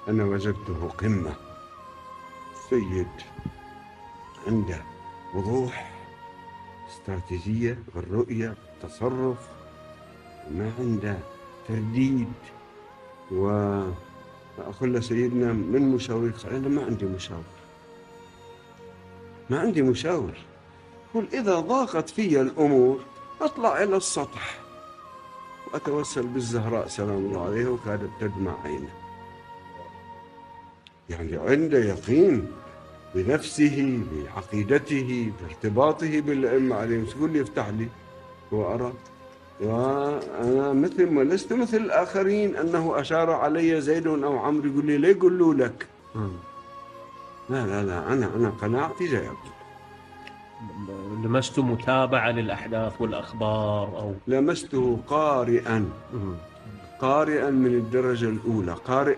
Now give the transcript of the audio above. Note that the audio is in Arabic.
أنا وجدته قمة. سيد عنده وضوح، استراتيجية بالرؤية، تصرف، ما عنده ترديد. وأقول له سيدنا من مشاورك؟ قال أنا ما عندي مشاور، ما عندي مشاور. قل إذا ضاقت في الأمور أطلع إلى السطح وأتوسل بالزهراء سلام الله عليها وكادت تدمع عينه. يعني عنده يقين بنفسه، بعقيدته، بارتباطه بالأئمة عليهم. تقول لي افتح لي وأرى. وأنا لست مثل الآخرين أنه أشار علي زيد أو عمرو يقول لي لا يقولوا لك. لا لا لا، أنا قناعتي لا يقول. لمست متابعة للأحداث والأخبار أو لمسته قارئا من الدرجة الأولى، قارئ